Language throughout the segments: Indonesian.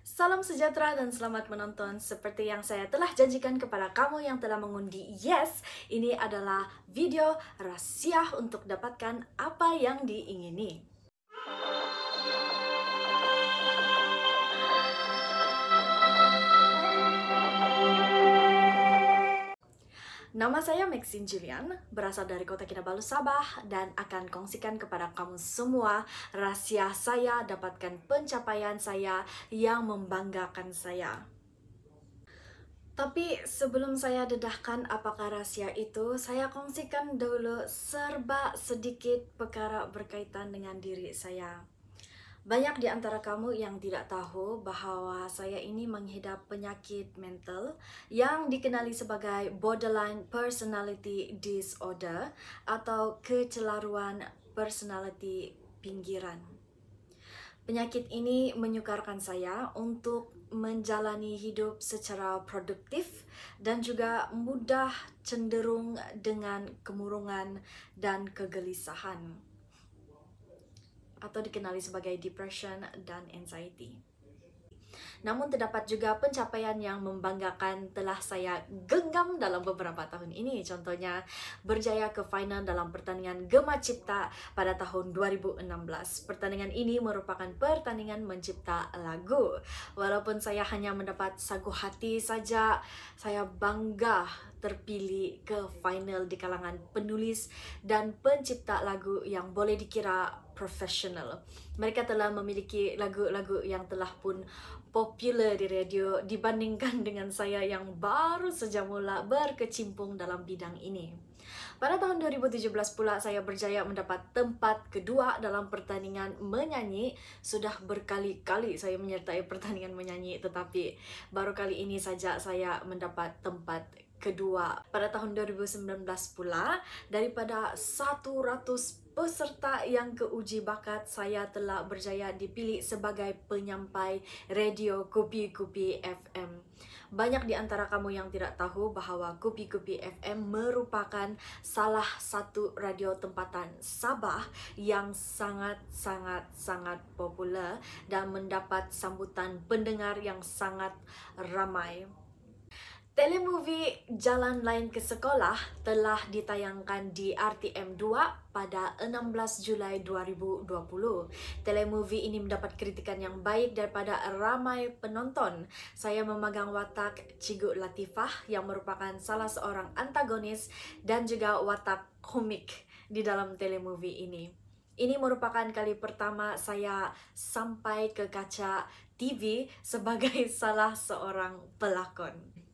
Salam sejahtera dan selamat menonton. Seperti yang saya telah janjikan kepada kamu yang telah mengundi yes, ini adalah video rahasia untuk dapatkan apa yang diingini. Nama saya Maxine Julian, berasal dari Kota Kinabalu, Sabah, dan akan kongsikan kepada kamu semua rahasia saya dapatkan pencapaian saya yang membanggakan saya. Tapi sebelum saya dedahkan apakah rahasia itu, saya kongsikan dulu serba sedikit perkara berkaitan dengan diri saya. Banyak di antara kamu yang tidak tahu bahwa saya ini mengidap penyakit mental yang dikenali sebagai borderline personality disorder atau kecelaruan personality pinggiran. Penyakit ini menyukarkan saya untuk menjalani hidup secara produktif dan juga mudah cenderung dengan kemurungan dan kegelisahan, atau dikenali sebagai depression dan anxiety. Namun terdapat juga pencapaian yang membanggakan telah saya genggam dalam beberapa tahun ini. Contohnya, berjaya ke final dalam pertandingan Gema Cipta pada tahun 2016. Pertandingan ini merupakan pertandingan mencipta lagu. Walaupun saya hanya mendapat sagu hati saja, saya bangga terpilih ke final di kalangan penulis dan pencipta lagu yang boleh dikira profesional. Mereka telah memiliki lagu-lagu yang telah pun popular di radio dibandingkan dengan saya yang baru saja mula berkecimpung dalam bidang ini. Pada tahun 2017 pula saya berjaya mendapat tempat kedua dalam pertandingan menyanyi. Sudah berkali-kali saya menyertai pertandingan menyanyi, tetapi baru kali ini saja saya mendapat tempat kedua. Pada tahun 2019 pula, daripada 100 peserta yang keuji bakat, saya telah berjaya dipilih sebagai penyampai radio Kupi Kupi FM. Banyak di antara kamu yang tidak tahu bahwa Kupi Kupi FM merupakan salah satu radio tempatan Sabah yang sangat populer dan mendapat sambutan pendengar yang sangat ramai. Telemovie Jalan Lain ke Sekolah telah ditayangkan di RTM 2 pada 16 Julai 2020. Telemovie ini mendapat kritikan yang baik daripada ramai penonton. Saya memegang watak Cikgu Latifah yang merupakan salah seorang antagonis dan juga watak komik di dalam telemovie ini. Ini merupakan kali pertama saya sampai ke kaca TV sebagai salah seorang pelakon.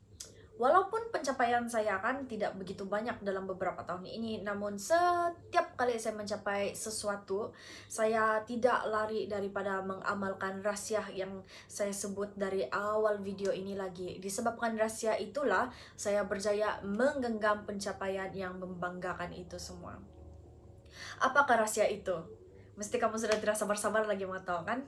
Walaupun pencapaian saya kan tidak begitu banyak dalam beberapa tahun ini, namun setiap kali saya mencapai sesuatu, saya tidak lari daripada mengamalkan rahasia yang saya sebut dari awal video ini lagi. Disebabkan rahasia itulah saya berjaya menggenggam pencapaian yang membanggakan itu semua. Apakah rahasia itu? Mesti kamu sudah tidak sabar-sabar lagi mau tahu kan?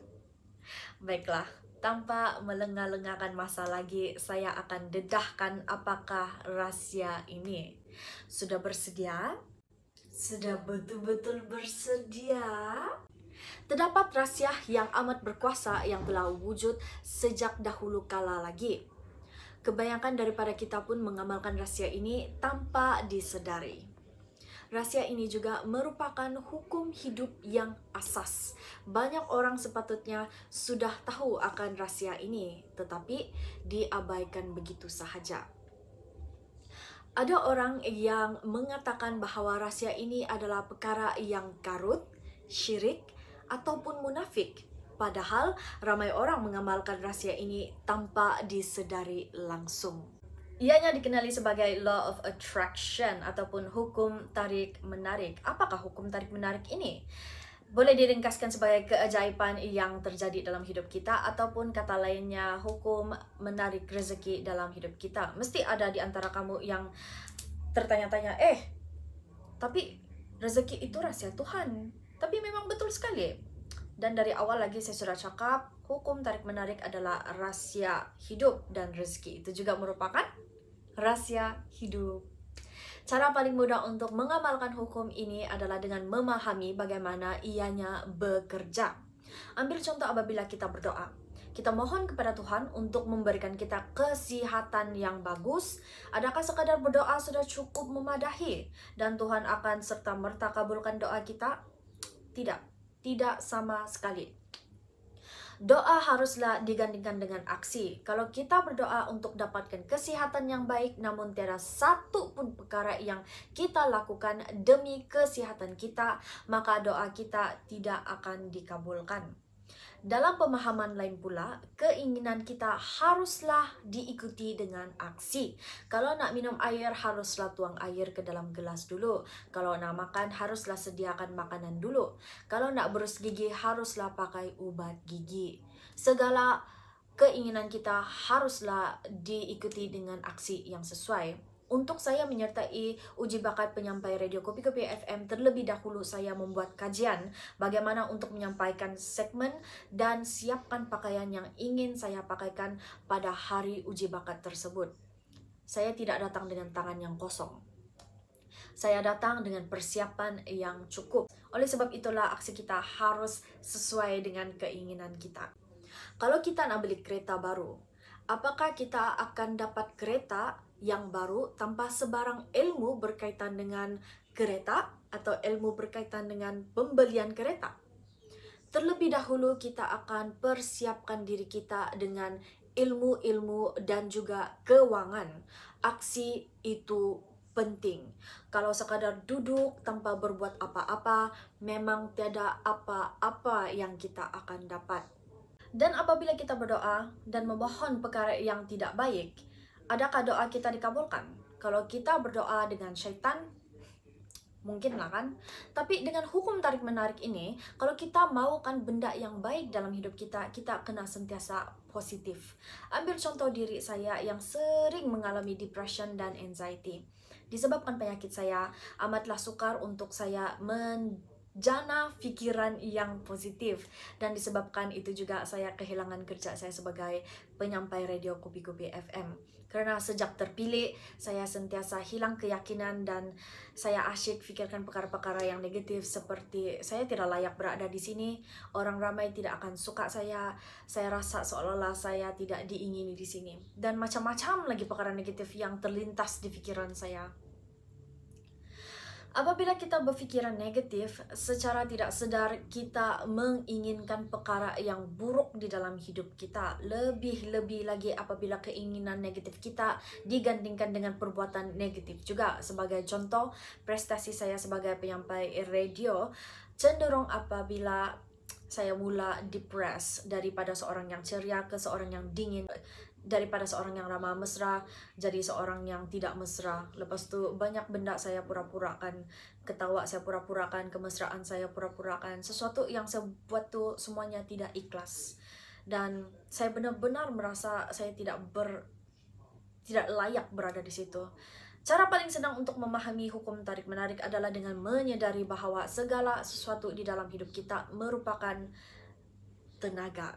Baiklah. Tanpa melengah-lengahkan masa lagi, saya akan dedahkan apakah rahasia ini. Sudah bersedia? Sudah betul-betul bersedia? Terdapat rahasia yang amat berkuasa yang telah wujud sejak dahulu kala lagi. Kebanyakan daripada kita pun mengamalkan rahasia ini tanpa disedari. Rahasia ini juga merupakan hukum hidup yang asas. Banyak orang sepatutnya sudah tahu akan rahasia ini, tetapi diabaikan begitu sahaja. Ada orang yang mengatakan bahwa rahasia ini adalah perkara yang karut, syirik, ataupun munafik. Padahal ramai orang mengamalkan rahasia ini tanpa disedari langsung. Ianya dikenali sebagai law of attraction ataupun hukum tarik-menarik. Apakah hukum tarik-menarik ini? Boleh diringkaskan sebagai keajaiban yang terjadi dalam hidup kita, ataupun kata lainnya hukum menarik rezeki dalam hidup kita. Mesti ada di antara kamu yang tertanya-tanya, tapi rezeki itu rahasia Tuhan. Tapi memang betul sekali. Dan dari awal lagi saya sudah cakap, hukum tarik-menarik adalah rahasia hidup, dan rezeki itu juga merupakan rahasia hidup. Cara paling mudah untuk mengamalkan hukum ini adalah dengan memahami bagaimana ianya bekerja. Ambil contoh apabila kita berdoa. Kita mohon kepada Tuhan untuk memberikan kita kesehatan yang bagus. Adakah sekadar berdoa sudah cukup memadahi dan Tuhan akan serta-merta kabulkan doa kita? Tidak, tidak sama sekali. Doa haruslah digandingkan dengan aksi. Kalau kita berdoa untuk dapatkan kesehatan yang baik, namun tiada satu pun perkara yang kita lakukan demi kesehatan kita, maka doa kita tidak akan dikabulkan. Dalam pemahaman lain pula, keinginan kita haruslah diikuti dengan aksi. Kalau nak minum air, haruslah tuang air ke dalam gelas dulu. Kalau nak makan, haruslah sediakan makanan dulu. Kalau nak berus gigi, haruslah pakai ubat gigi. Segala keinginan kita haruslah diikuti dengan aksi yang sesuai. Untuk saya menyertai uji bakat penyampai radio Kopi-Kopi FM, terlebih dahulu saya membuat kajian bagaimana untuk menyampaikan segmen dan siapkan pakaian yang ingin saya pakaikan pada hari uji bakat tersebut. Saya tidak datang dengan tangan yang kosong. Saya datang dengan persiapan yang cukup. Oleh sebab itulah aksi kita harus sesuai dengan keinginan kita. Kalau kita nak beli kereta baru, apakah kita akan dapat kereta yang baru tanpa sebarang ilmu berkaitan dengan kereta atau ilmu berkaitan dengan pembelian kereta? Terlebih dahulu kita akan persiapkan diri kita dengan ilmu-ilmu dan juga keuangan. Aksi itu penting. Kalau sekadar duduk tanpa berbuat apa-apa, memang tiada apa-apa yang kita akan dapat. Dan apabila kita berdoa dan memohon perkara yang tidak baik, adakah doa kita dikabulkan? Kalau kita berdoa dengan syaitan, mungkinlah kan? Tapi dengan hukum tarik-menarik ini, kalau kita maukan benda yang baik dalam hidup kita, kita kena sentiasa positif. Ambil contoh diri saya yang sering mengalami depression dan anxiety. Disebabkan penyakit saya, amatlah sukar untuk saya menjana pikiran yang positif, dan disebabkan itu juga saya kehilangan kerja saya sebagai penyampai radio Kopi-Kopi FM. Karena sejak terpilih, saya sentiasa hilang keyakinan dan saya asyik fikirkan perkara-perkara yang negatif seperti saya tidak layak berada di sini, orang ramai tidak akan suka saya rasa seolah-olah saya tidak diingini di sini, dan macam-macam lagi perkara negatif yang terlintas di pikiran saya. Apabila kita berfikiran negatif, secara tidak sadar kita menginginkan perkara yang buruk di dalam hidup kita. Lebih-lebih lagi apabila keinginan negatif kita digandingkan dengan perbuatan negatif juga. Sebagai contoh, prestasi saya sebagai penyampai radio cenderung apabila saya mula depressed daripada seorang yang ceria ke seorang yang dingin, daripada seorang yang ramah mesra jadi seorang yang tidak mesra. Lepas tu banyak benda saya pura-purakan, ketawa saya pura-purakan, kemesraan saya pura-purakan. Sesuatu yang saya buat tu semuanya tidak ikhlas, dan saya benar-benar merasa saya tidak layak berada di situ. Cara paling senang untuk memahami hukum tarik-menarik adalah dengan menyadari bahwa segala sesuatu di dalam hidup kita merupakan tenaga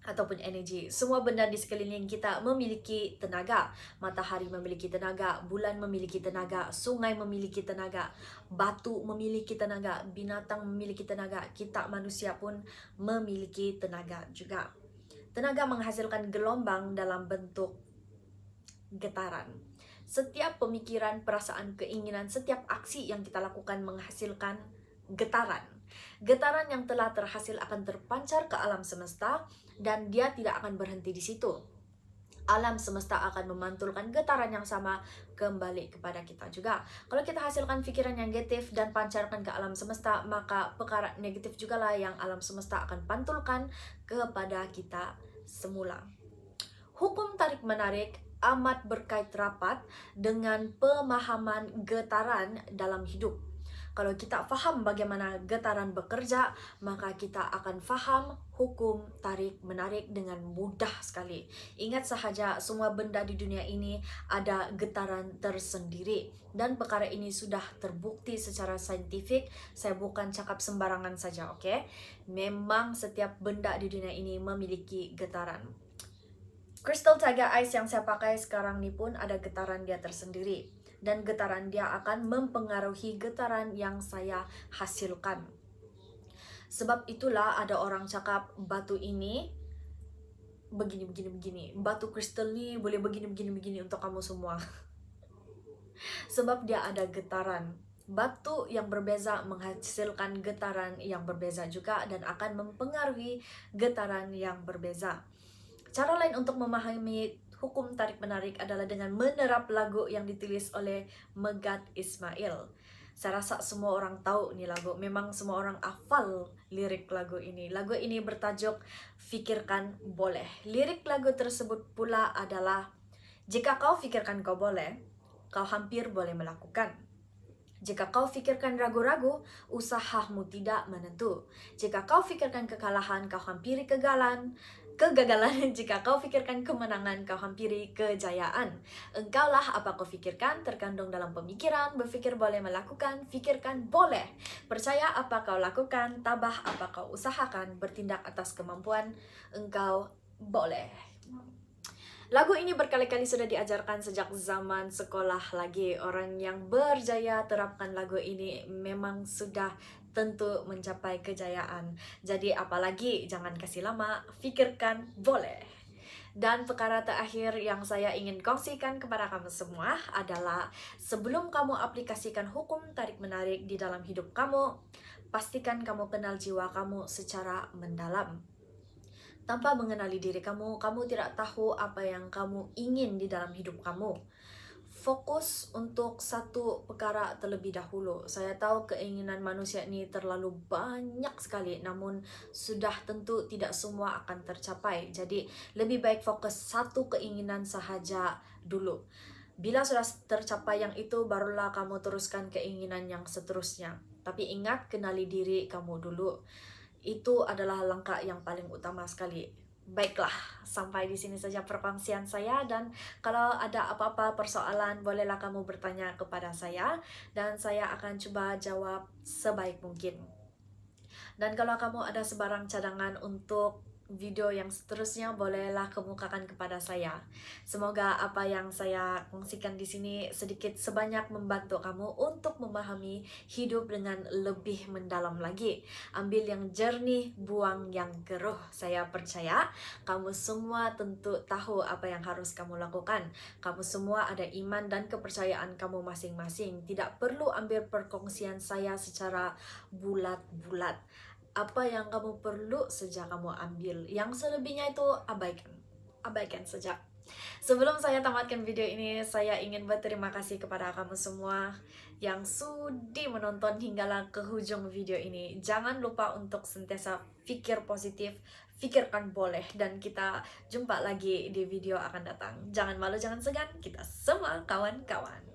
ataupun energi. Semua benda di sekeliling kita memiliki tenaga. Matahari memiliki tenaga, bulan memiliki tenaga, sungai memiliki tenaga, batu memiliki tenaga, binatang memiliki tenaga, kita manusia pun memiliki tenaga juga. Tenaga menghasilkan gelombang dalam bentuk getaran. Setiap pemikiran, perasaan, keinginan, setiap aksi yang kita lakukan menghasilkan getaran. Getaran yang telah terhasil akan terpancar ke alam semesta, dan dia tidak akan berhenti di situ. Alam semesta akan memantulkan getaran yang sama kembali kepada kita juga. Kalau kita hasilkan pikiran yang negatif dan pancarkan ke alam semesta, maka perkara negatif juga lah yang alam semesta akan pantulkan kepada kita semula. Hukum tarik-menarik amat berkait rapat dengan pemahaman getaran dalam hidup. Kalau kita faham bagaimana getaran bekerja, maka kita akan faham hukum tarik-menarik dengan mudah sekali. Ingat sahaja, semua benda di dunia ini ada getaran tersendiri. Dan perkara ini sudah terbukti secara saintifik. Saya bukan cakap sembarangan saja, oke? Memang setiap benda di dunia ini memiliki getaran. Crystal Tiger Ice yang saya pakai sekarang ni pun ada getaran dia tersendiri. Dan getaran dia akan mempengaruhi getaran yang saya hasilkan. Sebab itulah ada orang cakap batu ini begini, begini, begini. Batu kristal nih boleh begini, begini, begini untuk kamu semua. Sebab dia ada getaran. Batu yang berbeza menghasilkan getaran yang berbeza juga dan akan mempengaruhi getaran yang berbeza. Cara lain untuk memahami hukum tarik-menarik adalah dengan menerap lagu yang ditulis oleh Megat Ismail. Saya rasa semua orang tahu nih lagu, memang semua orang hafal lirik lagu ini. Lagu ini bertajuk Fikirkan Boleh. Lirik lagu tersebut pula adalah, jika kau fikirkan kau boleh, kau hampir boleh melakukan. Jika kau fikirkan ragu-ragu, usahamu tidak menentu. Jika kau fikirkan kekalahan, kau hampiri kegagalan. Jika kau fikirkan kemenangan, kau hampiri kejayaan. Engkaulah apa kau fikirkan, terkandung dalam pemikiran. Berfikir boleh melakukan, fikirkan boleh. Percaya apa kau lakukan, tabah apa kau usahakan. Bertindak atas kemampuan, engkau boleh. Lagu ini berkali-kali sudah diajarkan sejak zaman sekolah lagi. Orang yang berjaya terapkan lagu ini memang sudah tentu mencapai kejayaan. Jadi apalagi jangan kasih lama, fikirkan boleh. Dan perkara terakhir yang saya ingin kongsikan kepada kamu semua adalah, sebelum kamu aplikasikan hukum tarik-menarik di dalam hidup kamu, pastikan kamu kenal jiwa kamu secara mendalam. Tanpa mengenali diri kamu, kamu tidak tahu apa yang kamu ingin di dalam hidup kamu. Fokus untuk satu perkara terlebih dahulu. Saya tahu keinginan manusia ini terlalu banyak sekali, namun sudah tentu tidak semua akan tercapai. Jadi lebih baik fokus satu keinginan sahaja dulu. Bila sudah tercapai yang itu, barulah kamu teruskan keinginan yang seterusnya. Tapi ingat, kenali diri kamu dulu. Itu adalah langkah yang paling utama sekali. Baiklah, sampai di sini saja perkongsian saya, dan kalau ada apa-apa persoalan, bolehlah kamu bertanya kepada saya dan saya akan coba jawab sebaik mungkin. Dan kalau kamu ada sebarang cadangan untuk video yang seterusnya, bolehlah kemukakan kepada saya. Semoga apa yang saya kongsikan di sini sedikit sebanyak membantu kamu untuk memahami hidup dengan lebih mendalam lagi. Ambil yang jernih, buang yang keruh. Saya percaya kamu semua tentu tahu apa yang harus kamu lakukan. Kamu semua ada iman dan kepercayaan kamu masing-masing. Tidak perlu ambil perkongsian saya secara bulat-bulat. Apa yang kamu perlu saja kamu ambil, yang selebihnya itu abaikan saja. Sebelum saya tamatkan video ini, saya ingin berterima kasih kepada kamu semua yang sudi menonton hinggalah ke ujung video ini. Jangan lupa untuk sentiasa pikir positif, fikirkan boleh, dan kita jumpa lagi di video akan datang. Jangan malu, jangan segan, kita semua kawan-kawan.